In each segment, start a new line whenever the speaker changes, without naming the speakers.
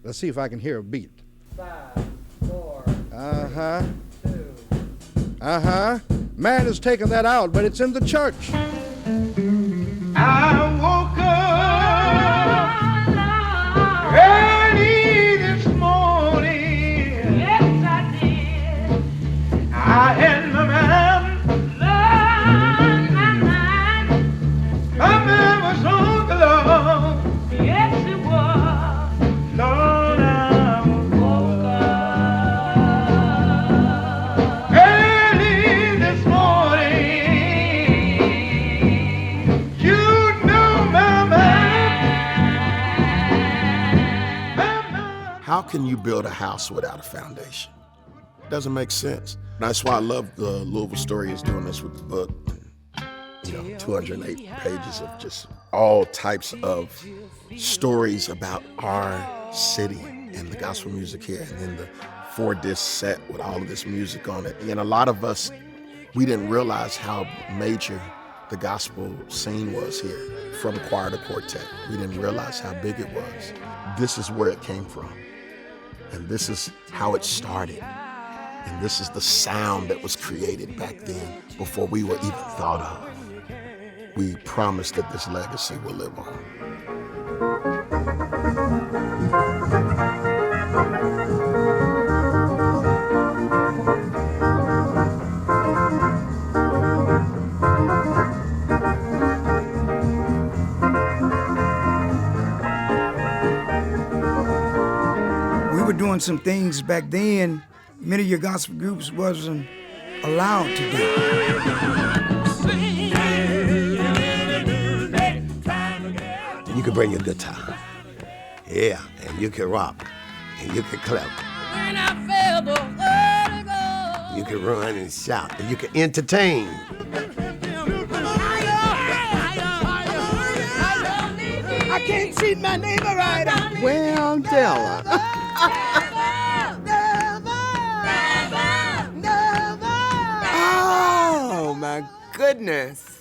Let's see if I can hear a beat.
5, 4,
Uh-huh.
2.
Uh-huh. Man is taking that out, but it's in the church.
I woke up early this morning.
Yes, I did.
I had my mind. My mind was on the Lord.
Yes, it was.
Lord, I
Woke up.
early this morning. You know my mind.
How can you build a house without a foundation? Doesn't make sense. That's why I love the Louisville Story is doing this with the book. 208 pages of just all types of stories about our city and the gospel music here, and then the 4-disc set with all of this music on it. And a lot of us, we didn't realize how major the gospel scene was here, from choir to quartet. We didn't realize how big it was. This is where it came from, and this is how it started. And this is the sound that was created back then before we were even thought of. We promise that this legacy will live on.
We were doing some things back then many of your gospel groups wasn't allowed to do.
You can bring your guitar, yeah, and you can rock, and you can clap.
When I felt the Holy Ghost.
You can run and shout, and you can entertain.
I can't treat my neighbor right.
Well, tell her. Oh, my goodness.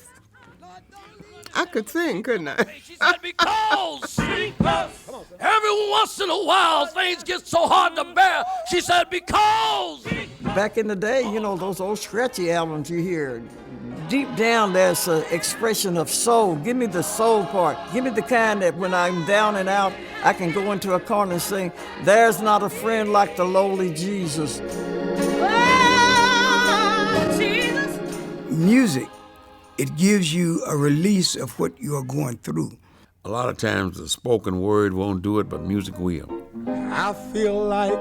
I could sing, couldn't I?
She said, because every once in a while things get so hard to bear. She said, because.
Back in the day, you know, those old scratchy albums you hear, deep down there's an expression of soul. Give me the soul part. Give me the kind that when I'm down and out, I can go into a corner and sing, there's not a friend like the lowly Jesus.
Oh, Jesus.
Music, it gives you a release of what you are going through.
A lot of times the spoken word won't do it, but music will.
I feel like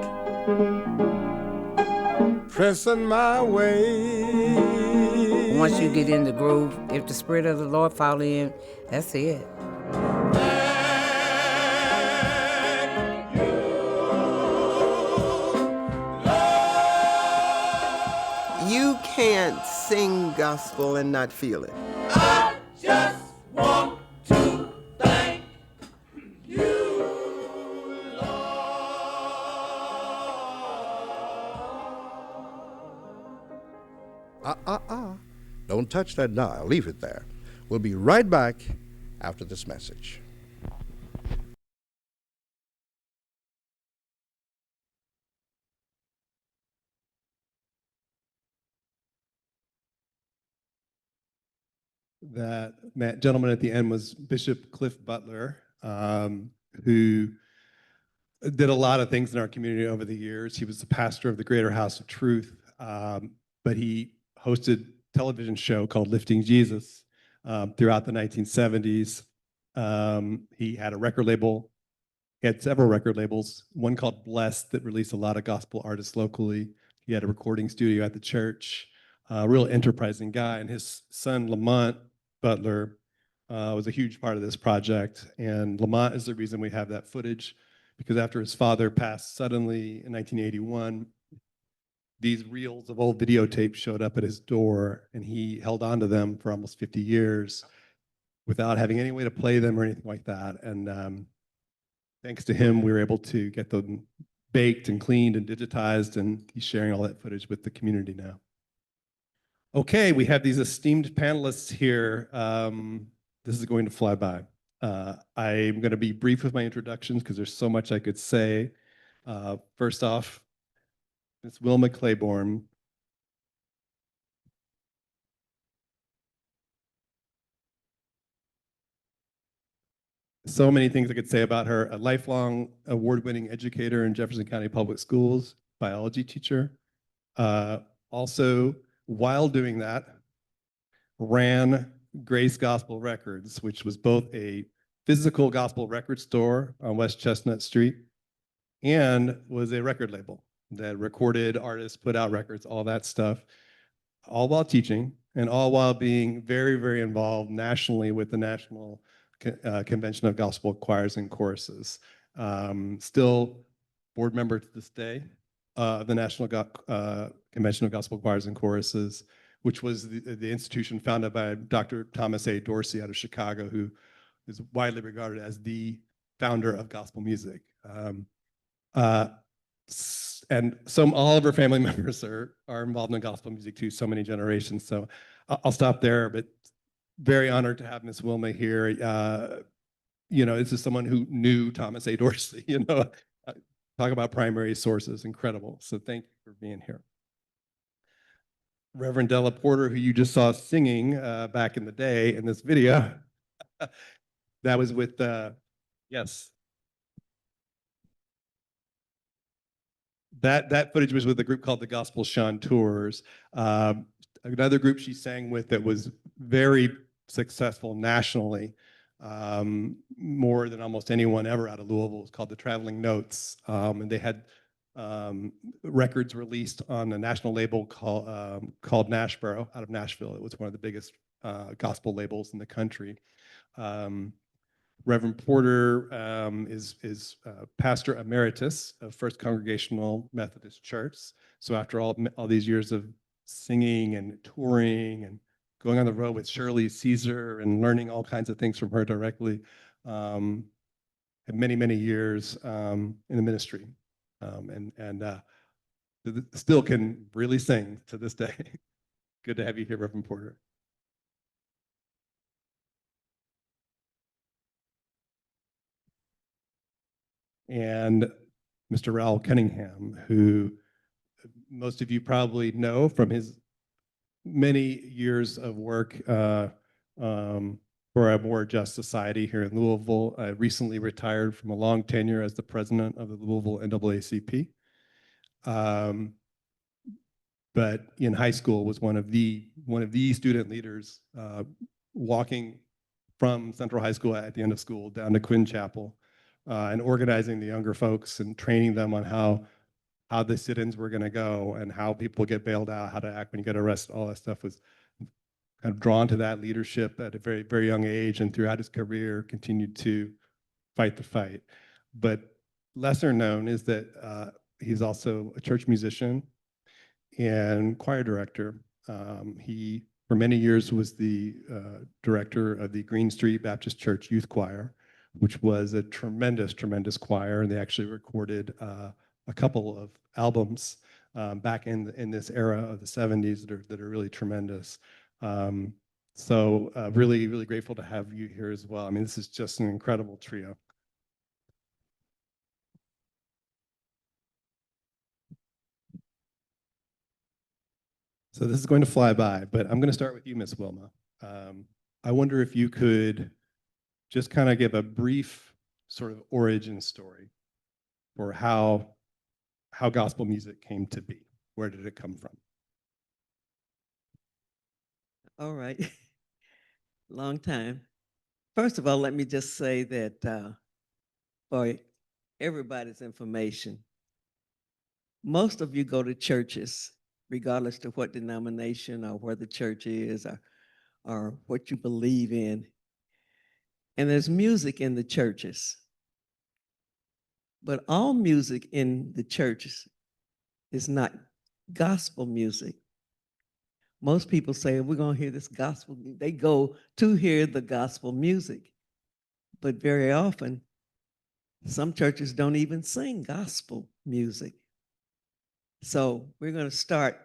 pressing my way.
Once you get in the groove, if the Spirit of the Lord fall in, that's it.
You can't sing gospel and not feel it.
I just want to thank you,
Don't touch that dial. Leave it there. We'll be right back after this message.
That gentleman at the end was Bishop Cliff Butler, who did a lot of things in our community over the years. He was the pastor of the Greater House of Truth, but he hosted a television show called Lifting Jesus throughout the 1970s. He had a record label. He had several record labels, one called Blessed that released a lot of gospel artists locally. He had a recording studio at the church, a real enterprising guy. And his son, Lamont Butler, was a huge part of this project. And Lamont is the reason we have that footage, because after his father passed suddenly in 1981, these reels of old videotapes showed up at his door, and he held on to them for almost 50 years without having any way to play them or anything like that. And thanks to him, we were able to get them baked and cleaned and digitized, and he's sharing all that footage with the community now. Okay, we have these esteemed panelists here. This is going to fly by. I'm going to be brief with my introductions because there's so much I could say. First off, Ms. Wilma Clayborn. So many things I could say about her. A lifelong award-winning educator in Jefferson County Public Schools, biology teacher. Also, while doing that, ran Grace Gospel Records, which was both a physical gospel record store on West Chestnut Street and was a record label that recorded artists, put out records, all that stuff, all while teaching and all while being very, very involved nationally with the National Convention of Gospel Choirs and Choruses. Still board member to this day of the National Convention of Gospel Choirs and Choruses, which was the institution founded by Dr. Thomas A. Dorsey out of Chicago, who is widely regarded as the founder of gospel music. And all of her family members are involved in gospel music too, so many generations. So I'll stop there, but very honored to have Miss Wilma here. You know, this is someone who knew Thomas A. Dorsey, you know, talk about primary sources, incredible. So thank you for being here. Reverend Della Porter, who you just saw singing back in the day in this video, that was with, yes. That footage was with a group called the Gospel Chanteurs. Another group she sang with that was very successful nationally, more than almost anyone ever out of Louisville, was called the Traveling Notes. And they had records released on a national label called Nashboro out of Nashville. It was one of the biggest gospel labels in the country. Reverend Porter is pastor emeritus of First Congregational Methodist Church. So after all these years of singing and touring and going on the road with Shirley Caesar and learning all kinds of things from her directly, had many, many years in the ministry, and still can really sing to this day. Good to have you here, Reverend Porter. And Mr. Raoul Cunningham, who most of you probably know from his many years of work for a more just society here in Louisville. Recently retired from a long tenure as the president of the Louisville NAACP. But in high school was one of the student leaders walking from Central High School at the end of school down to Quinn Chapel. And organizing the younger folks and training them on how the sit-ins were going to go and how people get bailed out, how to act when you get arrested, all that stuff. Was kind of drawn to that leadership at a very, very young age, and throughout his career continued to fight the fight. But lesser known is that he's also a church musician and choir director. He, for many years, was the director of the Green Street Baptist Church Youth Choir, which was a tremendous, tremendous choir. And they actually recorded a couple of albums back in this era of the 70s that are really tremendous. So really, really grateful to have you here as well. I mean, this is just an incredible trio. So this is going to fly by, but I'm going to start with you, Miss Wilma. I wonder if you could just kind of give a brief sort of origin story for how gospel music came to be. Where did it come from?
All right. Long time. First of all, let me just say that for everybody's information, most of you go to churches, regardless of what denomination or where the church is or what you believe in. And there's music in the churches. But all music in the churches is not gospel music. Most people say, we're going to hear this gospel. They go to hear the gospel music. But very often, some churches don't even sing gospel music. So we're going to start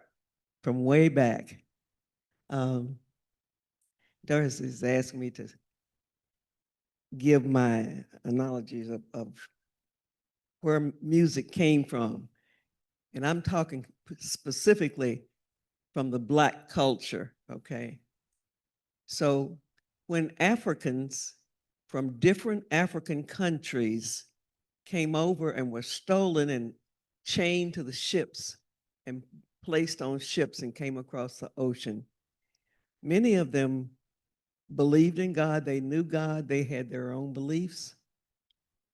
from way back. Doris is asking me to give my analogies of where music came from. And I'm talking specifically from the Black culture, okay? So when Africans from different African countries came over and were stolen and chained to the ships and placed on ships and came across the ocean, many of them believed in God, they knew God, they had their own beliefs,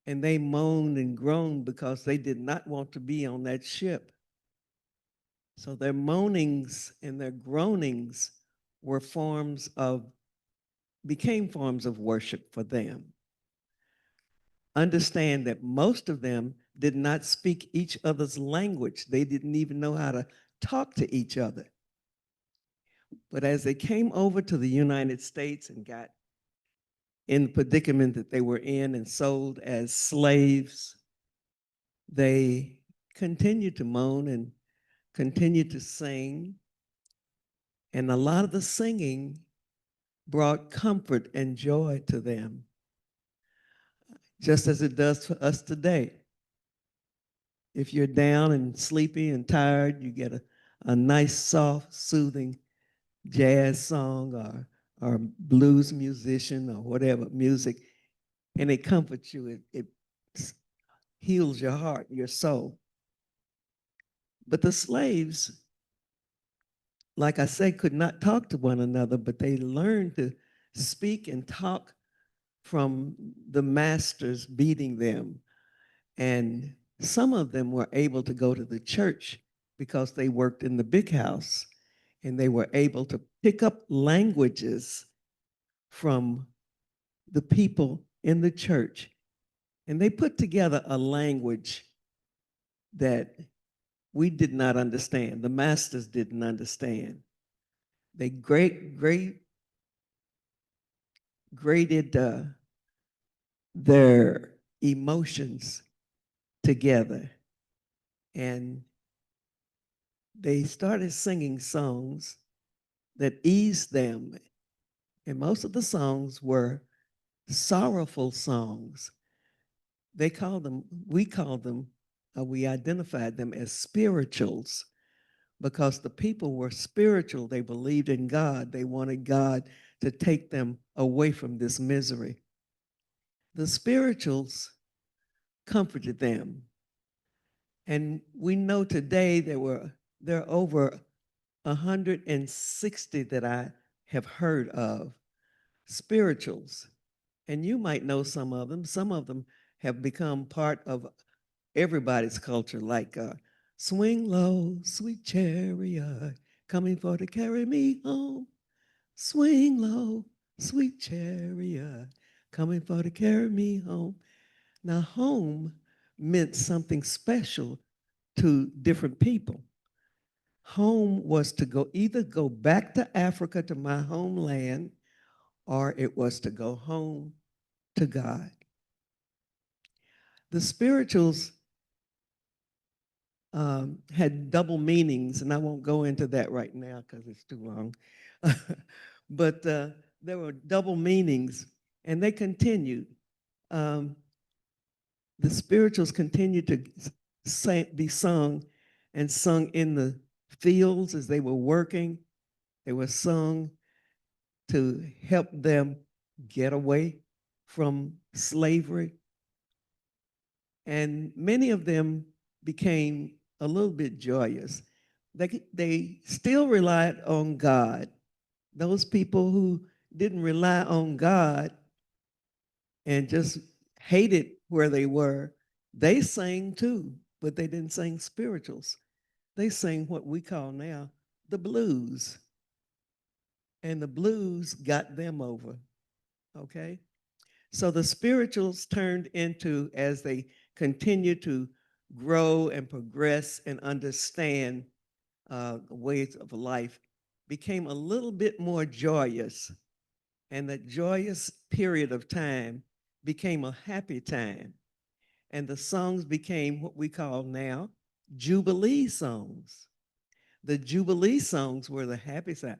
and they moaned and groaned because they did not want to be on that ship. So their moanings and their groanings were became forms of worship for them. Understand that most of them did not speak each other's language. They didn't even know how to talk to each other. But as they came over to the United States and got in the predicament that they were in and sold as slaves, they continued to moan and continued to sing. And a lot of the singing brought comfort and joy to them, just as it does for us today. If you're down and sleepy and tired, you get a nice, soft, soothing jazz song or blues musician or whatever music, and it comforts you. It heals your heart, your soul. But the slaves, like I say, could not talk to one another, but they learned to speak and talk from the masters beating them. And some of them were able to go to the church because they worked in the big house, and they were able to pick up languages from the people in the church. And they put together a language that we did not understand. The masters didn't understand. They graded their emotions together, and they started singing songs that eased them. And most of the songs were sorrowful songs. We called them, we identified them as spirituals because the people were spiritual. They believed in God. They wanted God to take them away from this misery. The spirituals comforted them. And we know today there are over 160 that I have heard of, spirituals. And you might know some of them. Some of them have become part of everybody's culture, like swing low, sweet chariot, coming for to carry me home. Swing low, sweet chariot, coming for to carry me home. Now, home meant something special to different people. Home was to either go back to Africa, to my homeland, or it was to go home to God. The spirituals had double meanings, and I won't go into that right now because it's too long. But there were double meanings, and they continued. The spirituals continued to be sung and sung in the fields as they were working. They were sung to help them get away from slavery. And many of them became a little bit joyous. They still relied on God. Those people who didn't rely on God and just hated where they were, they sang too, but they didn't sing spirituals. They sang what we call now the blues. And the blues got them over, okay? So the spirituals turned into, as they continued to grow and progress and understand ways of life, became a little bit more joyous. And that joyous period of time became a happy time. And the songs became what we call now Jubilee songs. The Jubilee songs were the happy side.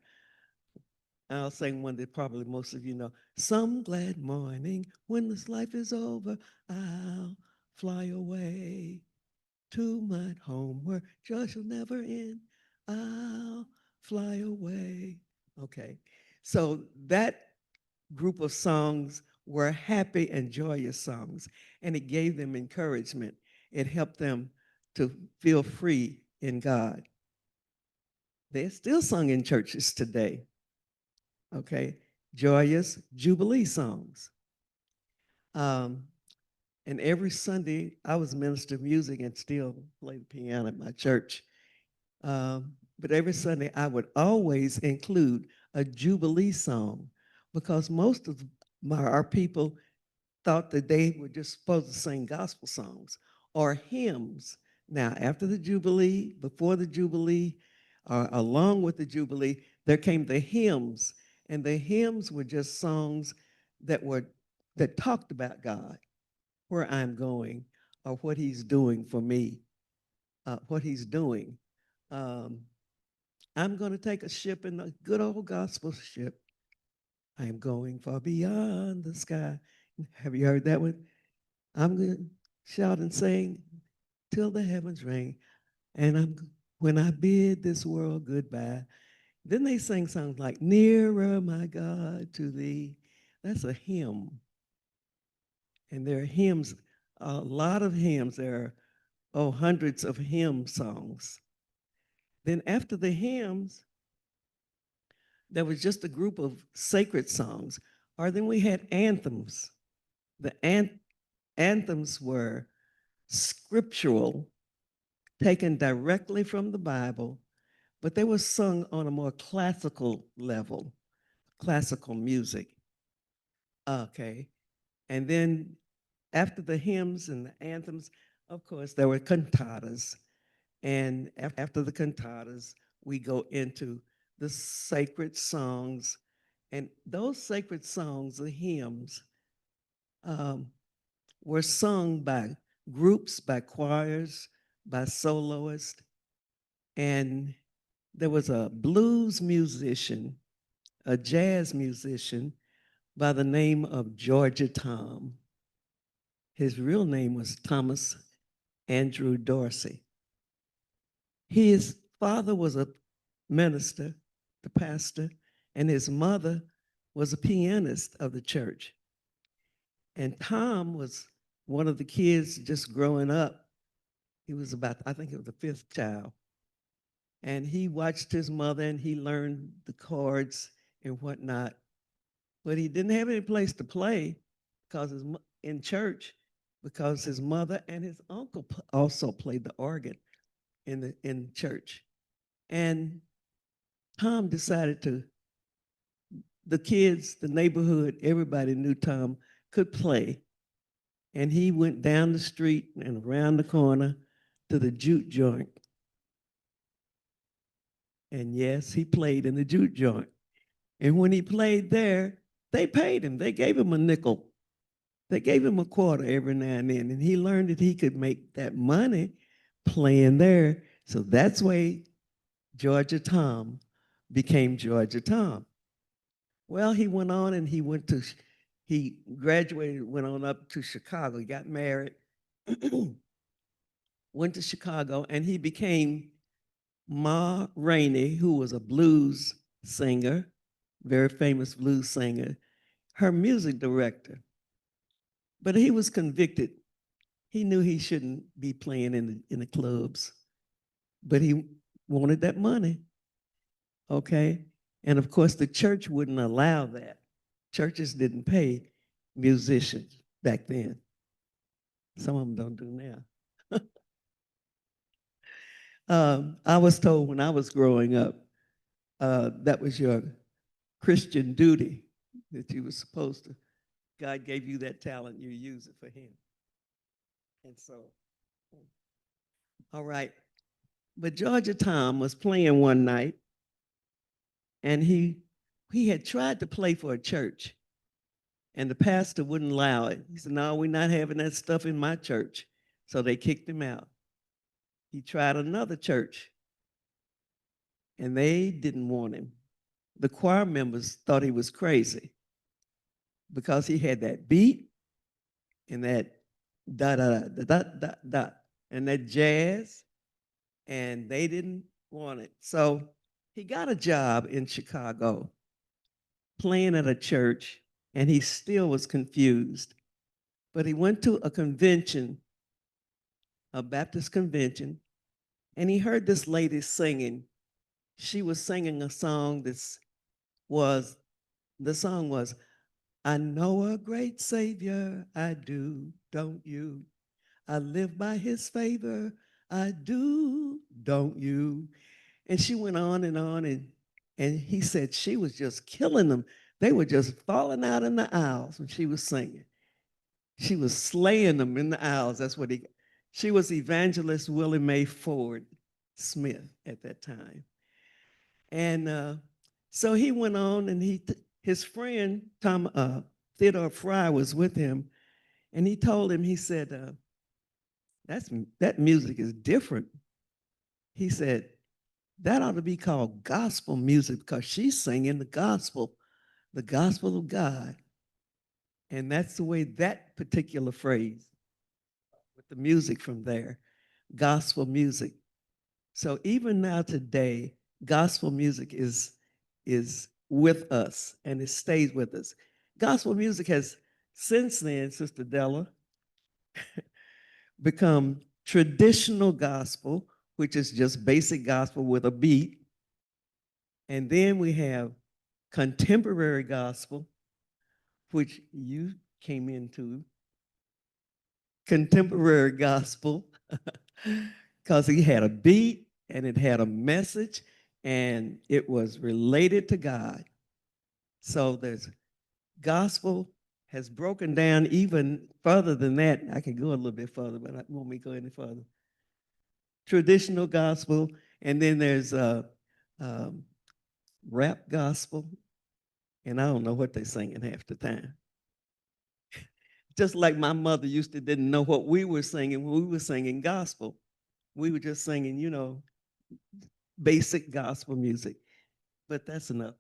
I'll sing one that probably most of you know. Some glad morning when this life is over, I'll fly away to my home where joy shall never end. I'll fly away. Okay, so that group of songs were happy and joyous songs, and it gave them encouragement. It helped them to feel free in God. They're still sung in churches today. Okay, joyous Jubilee songs. And every Sunday, I was minister of music and still play the piano at my church. But every Sunday, I would always include a Jubilee song because most of our people thought that they were just supposed to sing gospel songs or hymns. Now, after the Jubilee, before the Jubilee, along with the Jubilee, there came the hymns, and the hymns were just songs that talked about God, where I'm going, or what He's doing for me, what He's doing. I'm going to take a ship in the good old gospel ship. I am going far beyond the sky. Have you heard that one? I'm going to shout and sing till the heavens ring. And when I bid this world goodbye. Then they sing songs like Nearer, My God, to Thee. That's a hymn. And there are hymns, a lot of hymns. There are, hundreds of hymn songs. Then after the hymns, there was just a group of sacred songs. Or then we had anthems. The anthems were scriptural, taken directly from the Bible, but they were sung on a more classical level, classical music. Okay. And then after the hymns and the anthems, of course, there were cantatas. And after the cantatas, we go into the sacred songs. And those sacred songs, the hymns, were sung by groups, by choirs, by soloists. And there was a blues musician, a jazz musician by the name of Georgia Tom. His real name was Thomas Andrew Dorsey. His father was a minister, the pastor, and his mother was a pianist of the church. And Tom was one of the kids just growing up. He was about, I think he was the fifth child. And he watched his mother and he learned the chords and whatnot. But he didn't have any place to play in church because his mother and his uncle also played the organ in church. And Tom decided the kids, the neighborhood, everybody knew Tom could play. And he went down the street and around the corner to the juke joint. And yes, he played in the juke joint. And when he played there, they paid him. They gave him a nickel. They gave him a quarter every now and then. And he learned that he could make that money playing there. So that's why Georgia Tom became Georgia Tom. Well, he went on and he graduated, went on up to Chicago. He got married, went to Chicago, and he became Ma Rainey, who was a blues singer, very famous blues singer, her music director. But he was convicted. He knew he shouldn't be playing in the clubs, but he wanted that money, okay? And of course, the church wouldn't allow that. Churches didn't pay musicians back then. Some of them don't do now. I was told when I was growing up, that was your Christian duty, that you were supposed to. God gave you that talent, you use it for Him. And so, all right. But Georgia Tom was playing one night, and he had tried to play for a church, and the pastor wouldn't allow it. He said, "No, we're not having that stuff in my church." So they kicked him out. He tried another church, and they didn't want him. the choir members thought he was crazy because he had that beat and that da da da da da da and that jazz, and they didn't want it. So he got a job in Chicago playing at a church, and he still was confused. But he went to a convention, a Baptist convention, and he heard this lady singing. She was singing a song the song was, I know a great Savior, I do, don't you? I live by his favor, I do, don't you? And she went on, and he said she was just killing them. They were just falling out in the aisles when she was singing. She was slaying them in the aisles. That's what she was evangelist Willie Mae Ford Smith at that time. And so he went on, and his friend, Theodore Fry, was with him, and he told him, he said, that music is different. He said, that ought to be called gospel music because she's singing the gospel of God. And that's the way that particular phrase, with the music from there, gospel music. So even now today, gospel music is with us, and it stays with us. Gospel music has since then, Sister Della, become traditional gospel, which is just basic gospel with a beat. And then we have contemporary gospel, which you came into. Contemporary gospel, because he had a beat and it had a message and it was related to God. So there's gospel has broken down even further than that. I can go a little bit further, but I won't go any further. Traditional gospel, and then there's rap gospel, and I don't know what they're singing half the time. Just like my mother didn't know what we were singing when we were singing gospel. We were just singing, basic gospel music, but that's enough.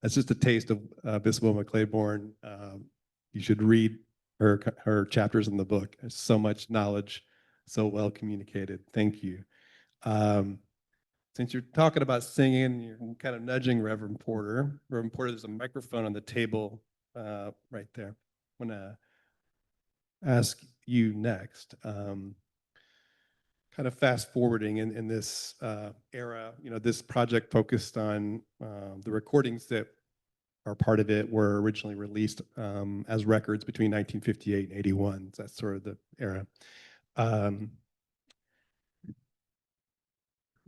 That's just a taste of Miss Wilma Clayborn. You should read her chapters in the book. There's so much knowledge, so well communicated. Thank you. Since you're talking about singing, you're kind of nudging Reverend Porter. Reverend Porter, there's a microphone on the table right there. I'm gonna ask you next. Kind of fast forwarding in this era, this project focused on the recordings that are part of it were originally released as records between 1958 and 81. So that's sort of the era.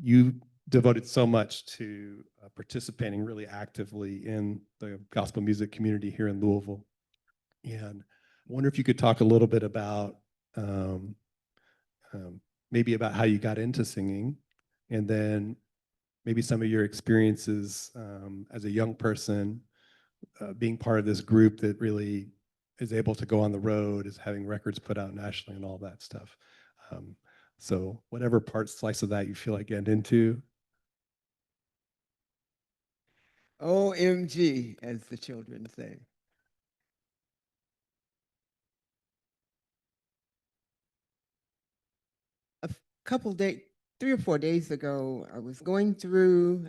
You devoted so much to participating really actively in the gospel music community here in Louisville. And I wonder if you could talk a little bit about maybe about how you got into singing, and then maybe some of your experiences as a young person being part of this group that really is able to go on the road, is having records put out nationally and all that stuff. So whatever slice of that you feel like getting into.
OMG, as the children say. A couple days, 3 or 4 days ago, I was going through,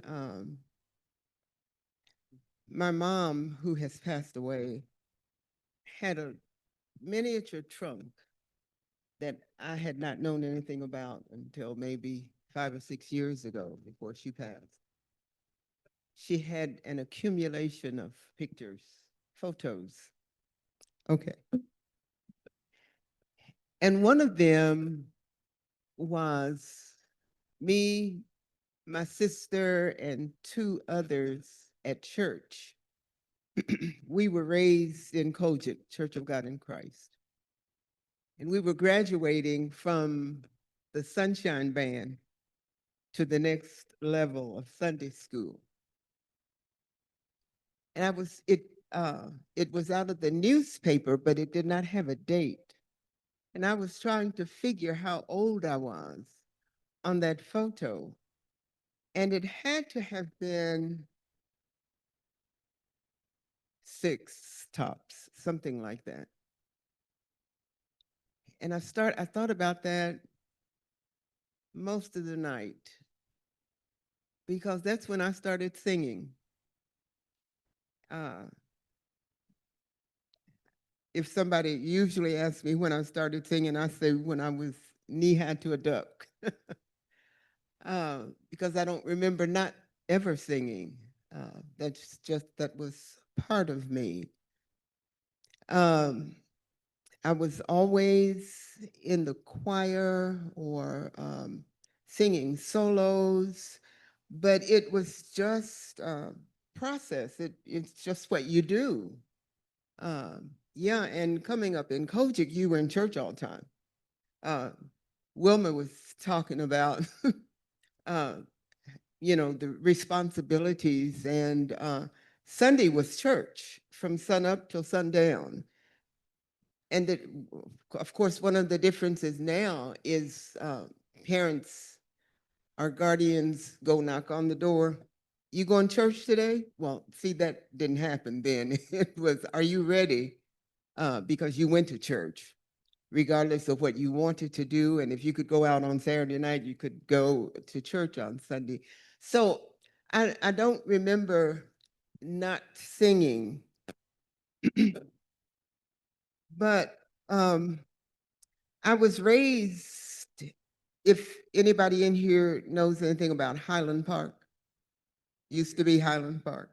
my mom, who has passed away, had a miniature trunk that I had not known anything about until maybe 5 or 6 years ago before she passed. She had an accumulation of pictures, photos. Okay. And one of them was me, my sister, and 2 others at church. We were raised in Cogent, Church of God in Christ. And we were graduating from the Sunshine Band to the next level of Sunday school. And it was out of the newspaper, but it did not have a date. And I was trying to figure how old I was on that photo. And it had to have been 6 tops, something like that. And I thought about that most of the night because that's when I started singing. If somebody usually asks me when I started singing, I say when I was knee-high to a duck. Because I don't remember not ever singing. That was part of me. I was always in the choir or singing solos, but it was just a process. It's just what you do. Yeah, and coming up in Kojic, you were in church all the time. Wilma was talking about, the responsibilities, and Sunday was church from sun up till sundown. And that, of course, one of the differences now is parents or guardians go knock on the door. You going to church today? Well, see, that didn't happen then. It was, are you ready? Because you went to church, regardless of what you wanted to do. And if you could go out on Saturday night, you could go to church on Sunday. So I don't remember not singing, but I was raised, if anybody in here knows anything about Highland Park, used to be Highland Park.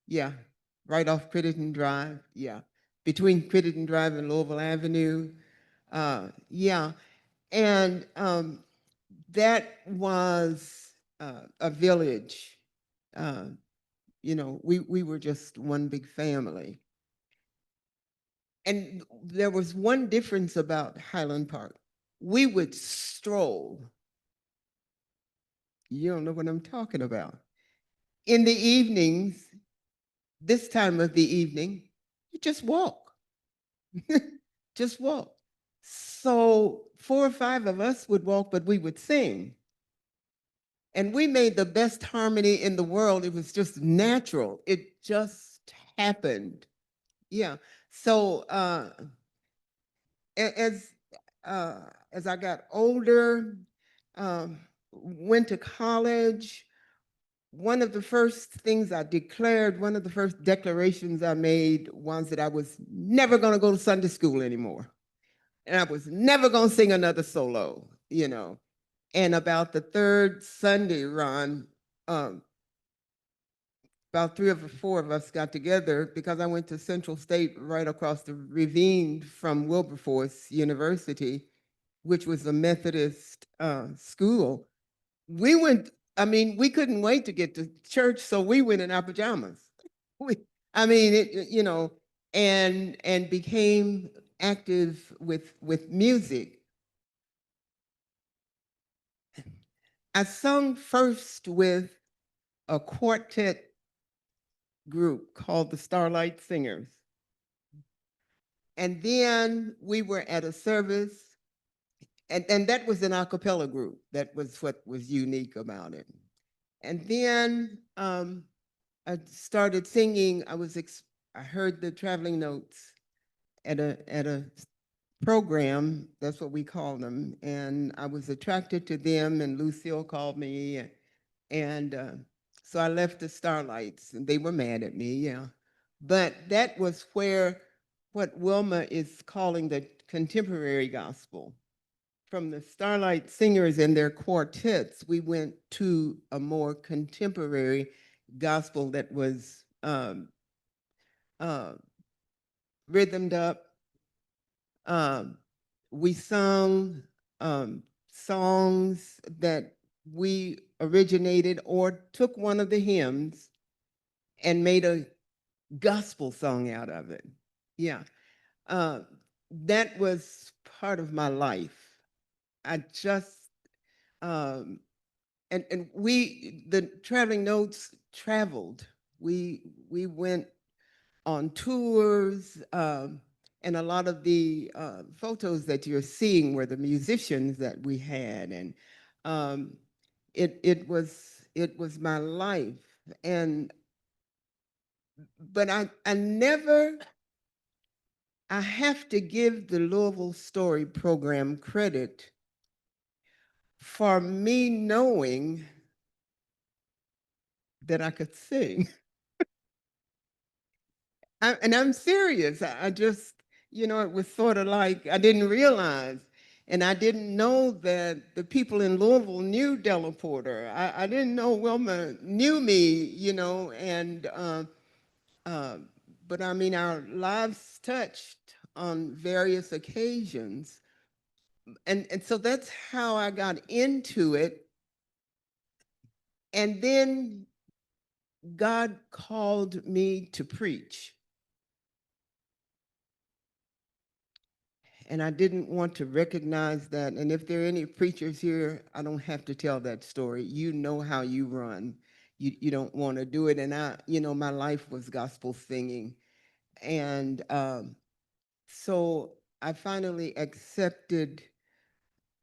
Yeah, right off Crittenden Drive. Yeah, between Crittenden Drive and Louisville Avenue. Yeah, and that was a village. We were just one big family. And there was one difference about Highland Park. We would stroll. You don't know what I'm talking about. In the evenings, this time of the evening, you just walk. Just walk. So 4 or 5 of us would walk, but we would sing. And we made the best harmony in the world. It was just natural. It just happened. Yeah. So as I got older, went to college, one of the first things I declared, one of the first declarations I made was that I was never going to go to Sunday school anymore. And I was never going to sing another solo, And about the 3rd Sunday run, about 3 or 4 of us got together because I went to Central State right across the ravine from Wilberforce University, which was a Methodist school. We couldn't wait to get to church, so we went in our pajamas. And became active with music. I sung first with a quartet group called the Starlight Singers. And then we were at a service, and that was an a cappella group. That was what was unique about it. And then I started singing. I heard the traveling notes at a program, that's what we call them, and I was attracted to them, and Lucille called me, and so I left the Starlights, and they were mad at me, yeah. But that was where what Wilma is calling the contemporary gospel. From the Starlight Singers and their quartets, we went to a more contemporary gospel that was rhythmed up. We sung songs that we originated or took one of the hymns and made a gospel song out of it. Yeah. That was part of my life. I just, and the Traveling Notes traveled. We went on tours. And a lot of the photos that you're seeing were the musicians that we had, and it was my life. And but I never, I have to give the Louisville Story Program credit for me knowing that I could sing. And I'm serious. I just, it was sort of like I didn't realize. And I didn't know that the people in Louisville knew Della Porter. I didn't know Wilma knew me, but I mean, our lives touched on various occasions. And so that's how I got into it. And then God called me to preach. And I didn't want to recognize that. And if there are any preachers here, I don't have to tell that story. You know how you run. You don't want to do it. And my life was gospel singing. And so I finally accepted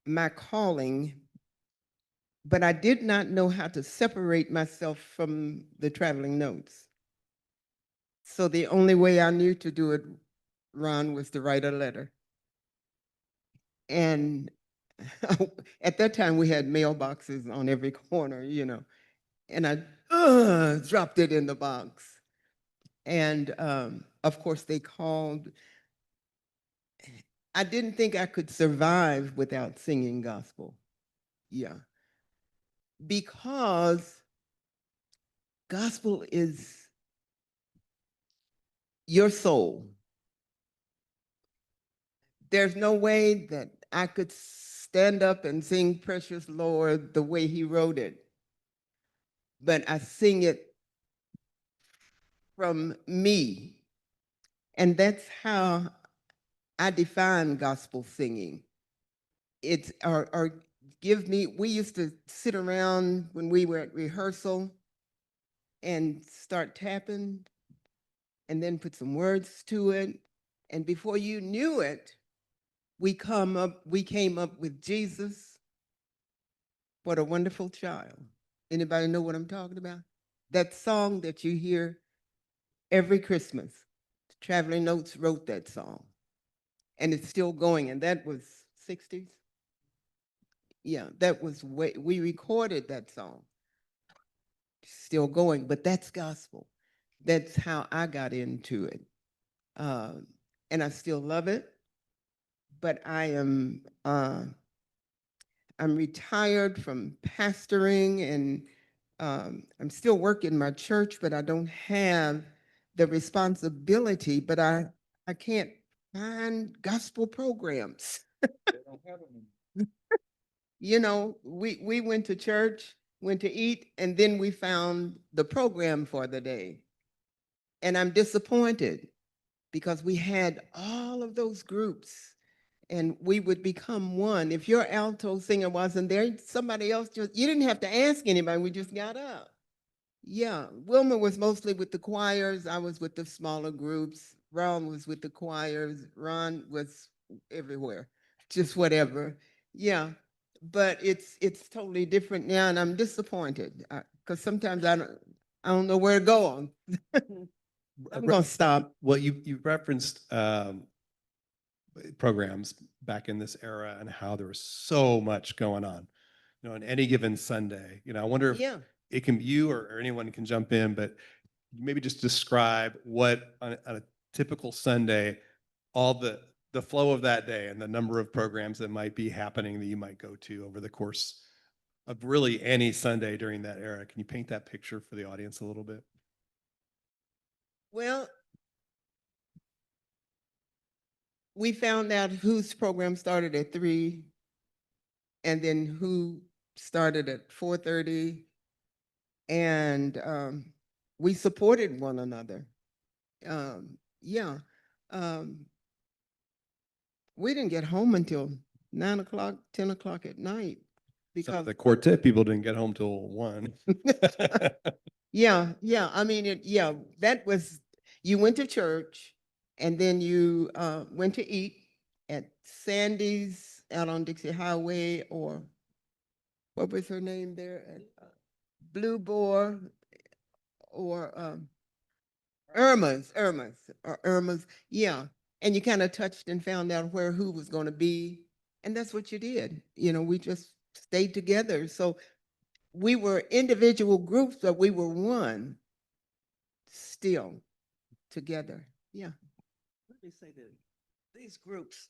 my calling, but I did not know how to separate myself from the traveling notes. So the only way I knew to do it, Ron, was to write a letter. And at that time, we had mailboxes on every corner, and I dropped it in the box. And of course, they called. I didn't think I could survive without singing gospel. Yeah. Because gospel is your soul. There's no way that I could stand up and sing Precious Lord the way he wrote it, but I sing it from me. And that's how I define gospel singing. It's or give me, we used to sit around when we were at rehearsal and start tapping and then put some words to it. And before you knew it, we came up with Jesus, What a Wonderful Child. Anybody know what I'm talking about? That song that you hear every Christmas. Traveling Notes wrote that song. And it's still going, and that was 60s. Yeah, that was we recorded that song. Still going, but that's gospel. That's how I got into it. And I still love it. But I'm retired from pastoring, and I'm still working my church, but I don't have the responsibility, but I can't find gospel programs. We went to church, went to eat, and then we found the program for the day. And I'm disappointed because we had all of those groups and we would become one. If your alto singer wasn't there, somebody else you didn't have to ask anybody, we just got up. Yeah, Wilma was mostly with the choirs. I was with the smaller groups. Ron was with the choirs. Ron was everywhere, just whatever. Yeah, but it's totally different now, and I'm disappointed because sometimes I don't know where to go on. I'm gonna stop.
Well, you referenced programs back in this era and how there was so much going on, on any given Sunday. I wonder if it can be you or anyone can jump in, but maybe just describe what on a typical Sunday, all the flow of that day and the number of programs that might be happening that you might go to over the course of really any Sunday during that era. Can you paint that picture for the audience a little bit?
Well, we found out whose program started at 3 and then who started at 4:30. And we supported one another. We didn't get home until 9 o'clock, 10 o'clock at night.
Because the quartet people didn't get home till 1.
Yeah. I mean, that was, you went to church, And then you went to eat at Sandy's out on Dixie Highway, or what was her name there? At, Blue Boar, or Irma's, yeah. And you kind of touched and found out where who was going to be. And that's what you did. You know, we just stayed together. So we were individual groups, but we were one still together. Yeah.
Let me say that these groups,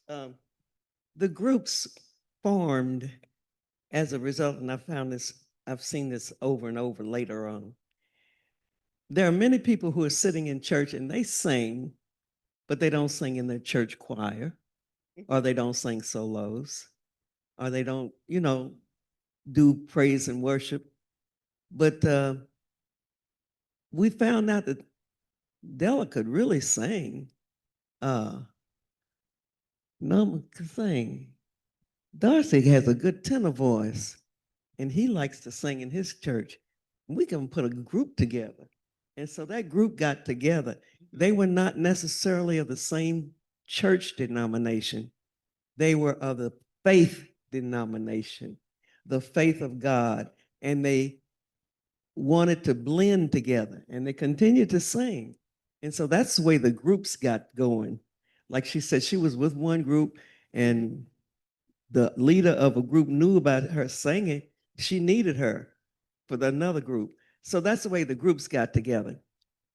the groups formed as a result, and I've seen this over and over later on. There are many people who are sitting in church and they sing, but they don't sing in their church choir, or they don't sing solos, or they don't, do praise and worship. But we found out that Della could really sing. Norma could sing. Darcy has a good tenor voice, and he likes to sing in his church. We can put a group together. And so that group got together. They were not necessarily of the same church denomination. They were of the faith denomination, the faith of God. And they wanted to blend together, and they continued to sing. And so that's the way the groups got going. Like she said, she was with one group, and the leader of a group knew about her singing. She needed her for another group. So that's the way the groups got together.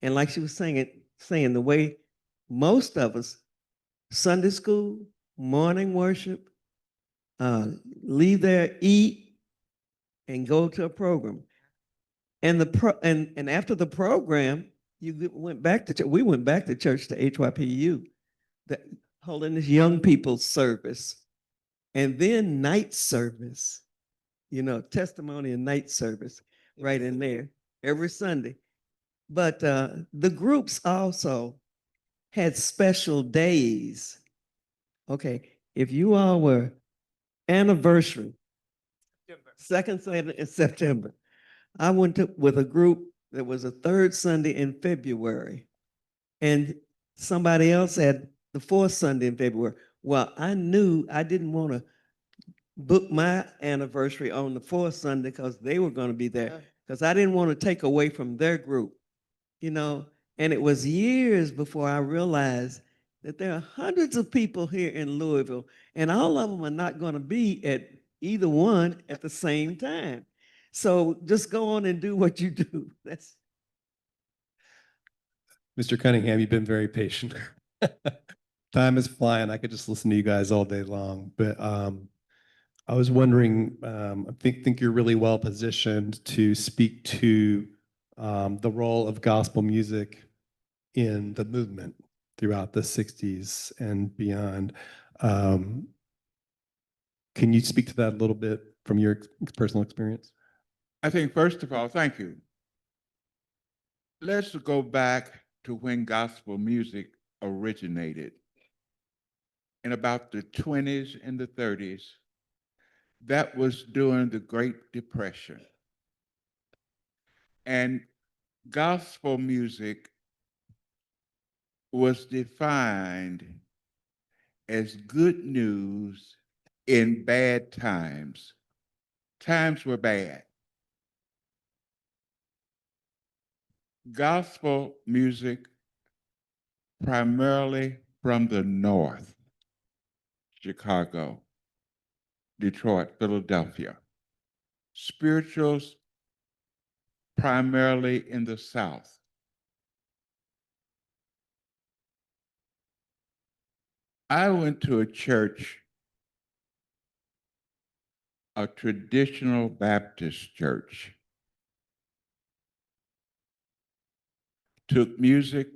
And like she was saying, the way most of us, Sunday school, morning worship, leave there, eat, and go to a program. And and after the program, you went back to church. We went back to church, to HYPU, holding this young people's service, and then night service. Testimony and night service right in there every Sunday. But the groups also had special days. Okay, if you all were anniversary, second Sunday in September, I went with a group that was a third Sunday in February, and somebody else had the fourth Sunday in February. Well, I knew I didn't want to book my anniversary on the fourth Sunday because they were going to be there, because I didn't want to take away from their group, And it was years before I realized that there are hundreds of people here in Louisville, and all of them are not going to be at either one at the same time. So just go on and do what you do.
Mr. Cunningham, you've been very patient. Time is flying. I could just listen to you guys all day long. But I was wondering, I think you're really well positioned to speak to the role of gospel music in the movement throughout the 60s and beyond. Can you speak to that a little bit from your personal experience?
I think, first of all, thank you. Let's go back to when gospel music originated in about the 20s and the 30s. That was during the Great Depression. And gospel music was defined as good news in bad times. Times were bad. Gospel music, primarily from the North, Chicago, Detroit, Philadelphia. Spirituals, primarily in the South. I went to a church, a traditional Baptist church, took music,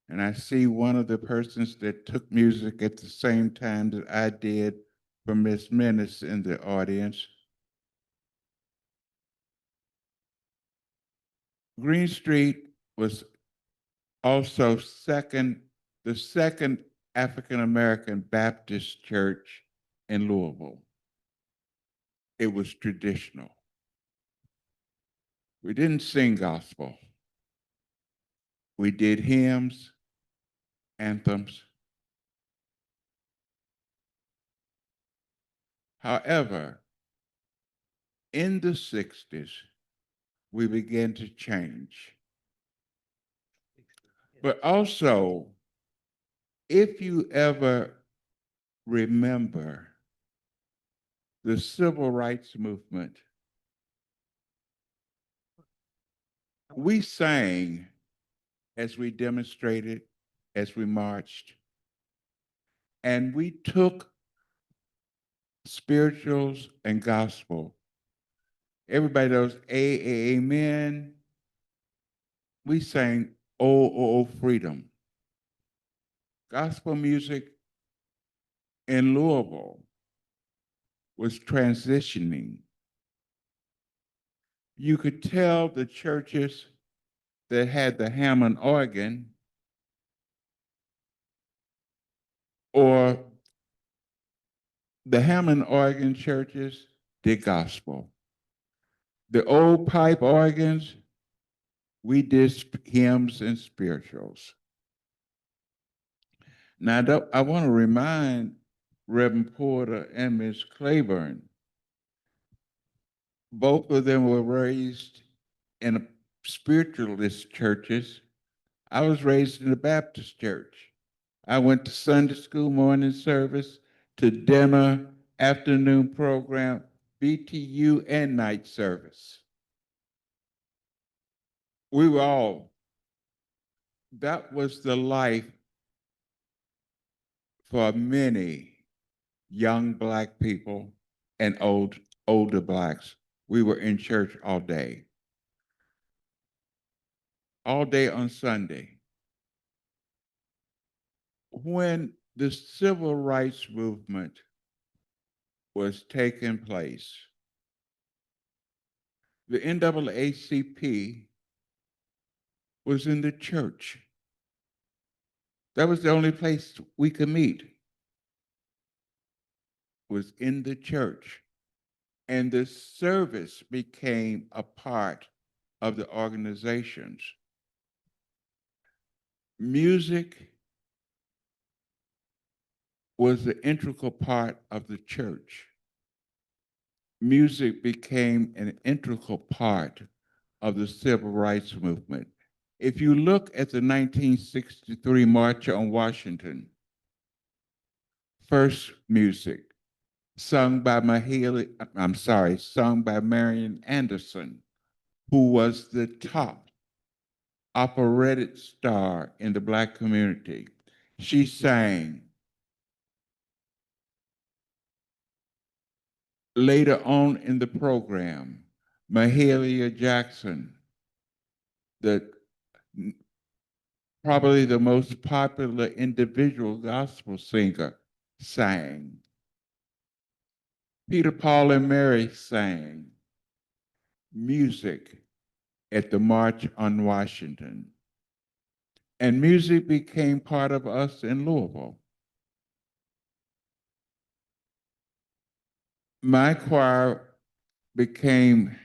and I see one of the persons that took music at the same time that I did from Miss Menace in the audience. Green Street was also the second African-American Baptist church in Louisville. It was traditional. We didn't sing gospel. We did hymns anthems. However, in the 60s, we began to change. But also, if you ever remember the civil rights movement, we sang as we demonstrated, as we marched, and we took spirituals and gospel. Everybody knows amen. We sang oh freedom. Gospel music in Louisville was transitioning. You could tell the churches that had the Hammond organ or the Hammond organ churches did gospel. The old pipe organs, we did hymns and spirituals. Now, I want to remind Reverend Porter and Ms. Clayborn, both of them were raised in spiritualist churches. I was raised in a Baptist church. I went to Sunday school morning service, to dinner, afternoon program, BTU, and night service. We were all, that was the life for many young Black people and older Blacks. We were in church all day on Sunday. When the civil rights movement was taking place, the NAACP was in the church. That was the only place we could meet, was in the church. And the service became a part of the organizations. Music was the integral part of the church. Music became an integral part of the civil rights movement. If you look at the 1963 March on Washington, first music, sung by Marian Anderson, who was the top operatic star in the Black community. She sang. Later on in the program, Mahalia Jackson, probably the most popular individual gospel singer, sang. Peter, Paul, and Mary sang music at the March on Washington. And music became part of us in Louisville. My choir became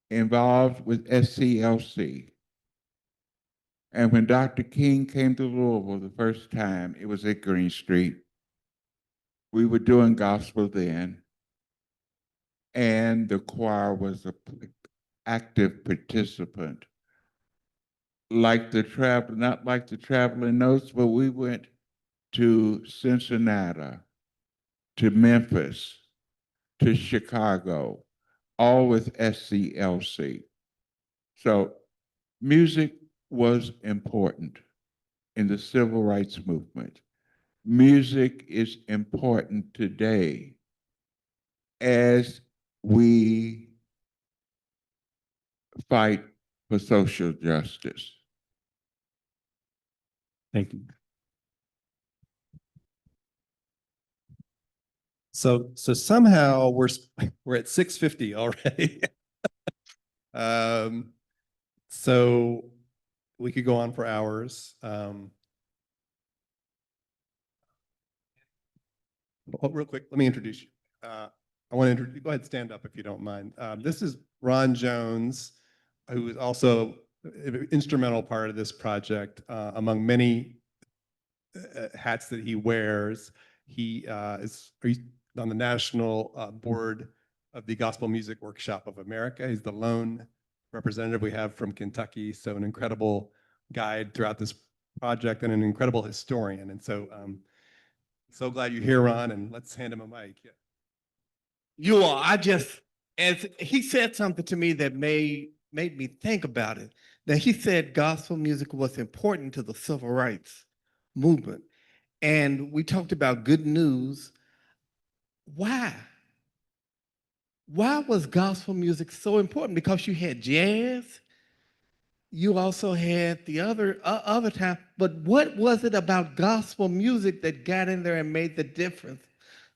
involved with SCLC. And when Dr. King came to Louisville the first time, it was at Green Street. We were doing gospel then. And the choir was an active participant. Not like the Traveling Notes, but we went to Cincinnati, to Memphis, to Chicago, all with SCLC. So music was important in the civil rights movement. Music is important today as we fight for social justice.
Thank you. So somehow we're at 6:50 already. So we could go on for hours. Real quick, let me introduce you. I want to go ahead and stand up if you don't mind. This is Ron Jones, who is also an instrumental part of this project, among many hats that he wears. He is on the national board of the Gospel Music Workshop of America. He's the lone representative we have from Kentucky, so an incredible guide throughout this project and an incredible historian. And so glad you're here, Ron, and let's hand him a mic. Yeah.
You all, as he said something to me that made me think about it, that he said gospel music was important to the civil rights movement. And we talked about good news. Why? Why was gospel music so important? Because you had jazz, you also had the other time, but what was it about gospel music that got in there and made the difference?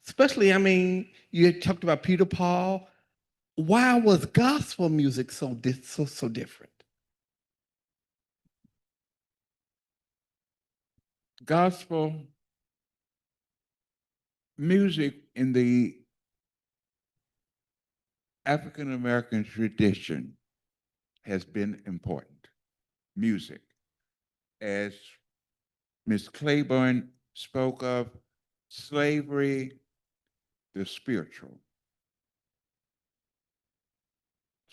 Especially, I mean, you had talked about Peter Paul. Why was gospel music so different?
Gospel music in the African American tradition has been important. Music, as Ms. Clayborn spoke of, slavery, the spiritual.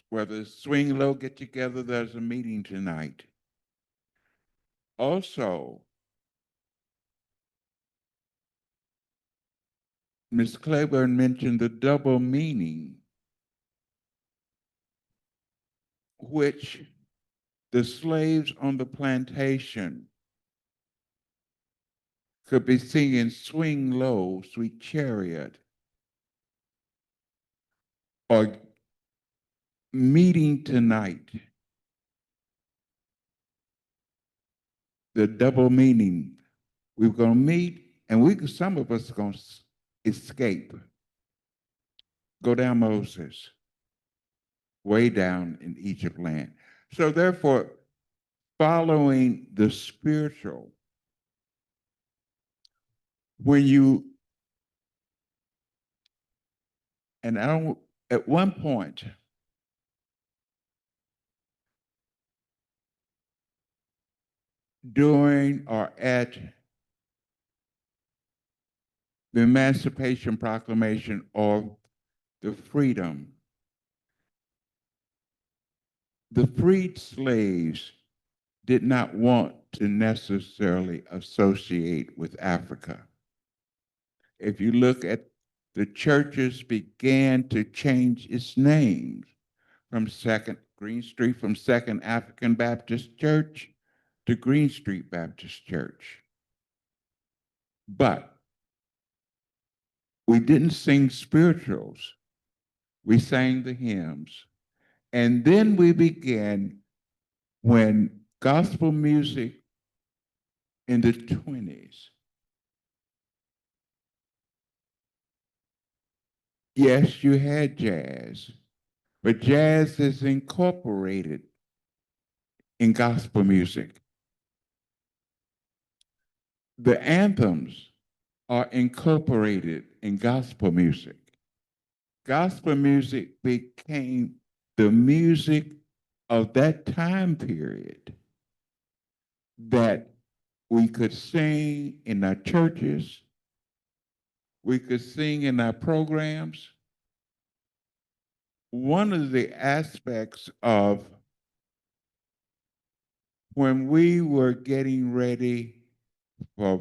Whether swing low, get together, there's a meeting tonight. Also, Ms. Clayborn mentioned the double meaning, which the slaves on the plantation could be singing Swing Low, Sweet Chariot, or meeting tonight. The double meaning. We were going to meet, and some of us are going to escape. Go down Moses, way down in Egypt land. So therefore, following the spiritual, when you, and I don't, at one point, during or at the Emancipation Proclamation or the freedom, the freed slaves did not want to necessarily associate with Africa. If you look at the churches began to change its names from Green Street, from Second African Baptist Church to Green Street Baptist Church. But we didn't sing spirituals. We sang the hymns. And then we began, when gospel music in the 20s, yes, you had jazz, but jazz is incorporated in gospel music. The anthems are incorporated in gospel music. Gospel music became the music of that time period that we could sing in our churches, we could sing in our programs. One of the aspects of when we were getting ready for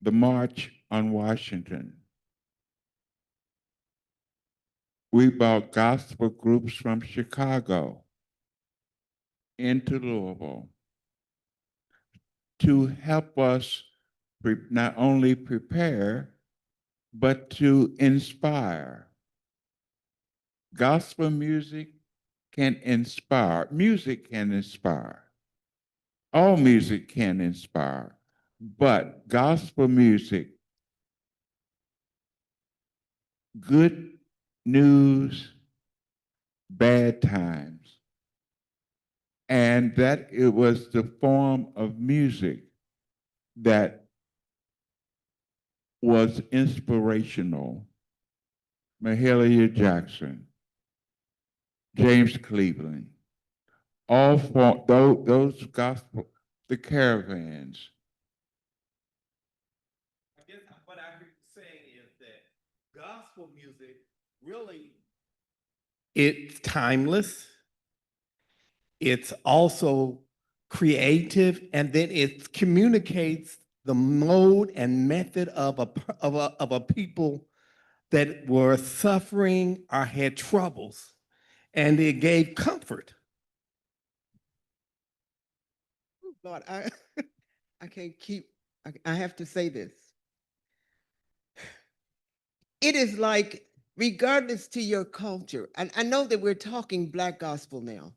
the March on Washington, we brought gospel groups from Chicago into Louisville to help us not only prepare, but to inspire. Gospel music can inspire. Music can inspire. All music can inspire, but gospel music, good news, bad times, and that it was the form of music that was inspirational. Mahalia Jackson, James Cleveland, all for those gospel, the Caravans,
really, it's timeless. It's also creative, and then it communicates the mode and method of a people that were suffering or had troubles, and it gave comfort.
Lord, I can't keep, I have to say this. It is like, regardless to your culture, and I know that we're talking Black gospel now,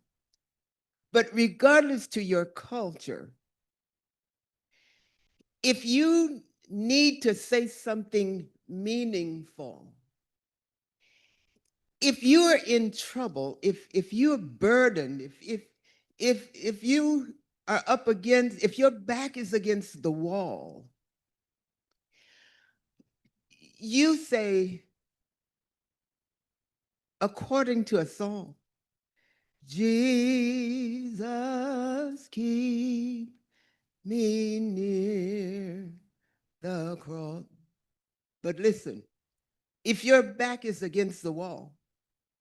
but regardless to your culture, if you need to say something meaningful, if you are in trouble, if you're burdened, if you are up against, if your back is against the wall, you say, according to a song, Jesus, keep me near the cross. But listen, if your back is against the wall,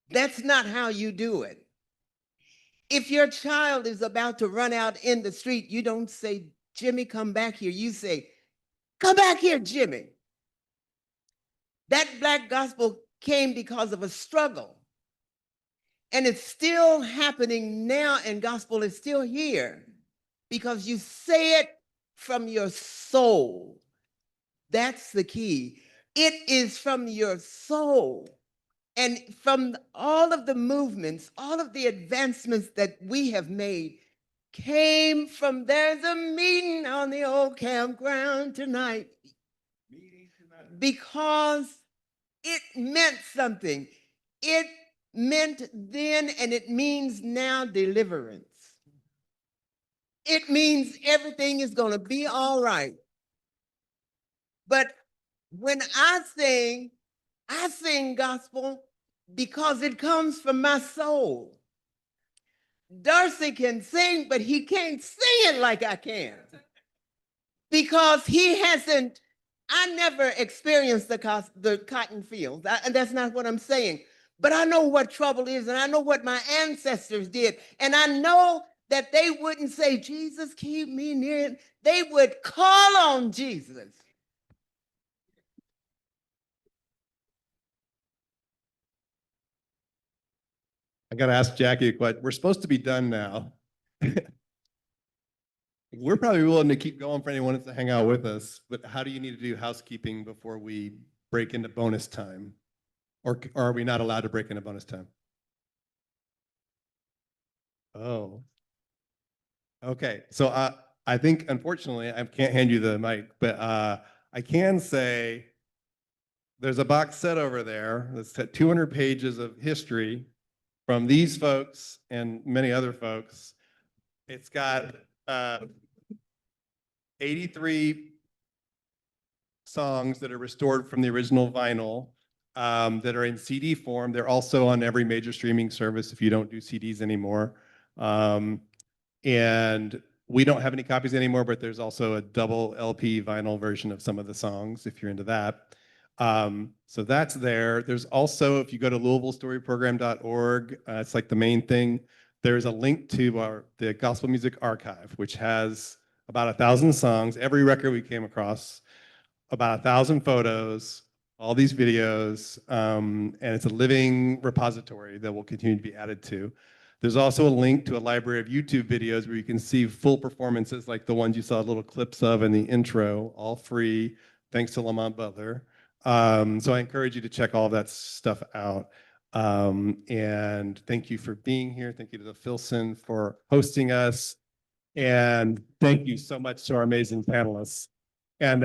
that's not how you do it. If your child is about to run out in the street, you don't say, Jimmy, come back here. You say, come back here, Jimmy. That Black gospel came because of a struggle. And it's still happening now, and gospel is still here because you say it from your soul. That's the key. It is from your soul. And from all of the movements, all of the advancements that we have made came from, there's a meeting on the old campground tonight. Because it meant something. It meant then, and it means now, deliverance. It means everything is going to be all right. But when I sing gospel because it comes from my soul. Darcy can sing, but he can't sing it like I can. Because he hasn't, I never experienced the cotton fields, and that's not what I'm saying. But I know what trouble is, and I know what my ancestors did. And I know that they wouldn't say, Jesus, keep me near. They would call on Jesus.
I got to ask Jackie a question. We're supposed to be done now. We're probably willing to keep going for anyone that's to hang out with us, but how do you need to do housekeeping before we break into bonus time? Or are we not allowed to break into bonus time? Oh. Okay, so I think, unfortunately, I can't hand you the mic, but I can say there's a box set over there that's got 200 pages of history from these folks and many other folks. It's got 83 songs that are restored from the original vinyl that are in CD form. They're also on every major streaming service if you don't do CDs anymore. And we don't have any copies anymore, but there's also a double LP vinyl version of some of the songs if you're into that. So that's there. There's also, if you go to LouisvilleStoryProgram.org, it's like the main thing. There's a link to the Gospel Music Archive, which has about 1,000 songs, every record we came across, about 1,000 photos, all these videos, and it's a living repository that will continue to be added to. There's also a link to a library of YouTube videos where you can see full performances like the ones you saw little clips of in the intro, all free, thanks to Lamont Butler. So I encourage you to check all that stuff out. And thank you for being here. Thank you to the Filson for hosting us. And thank you so much to our amazing panelists. And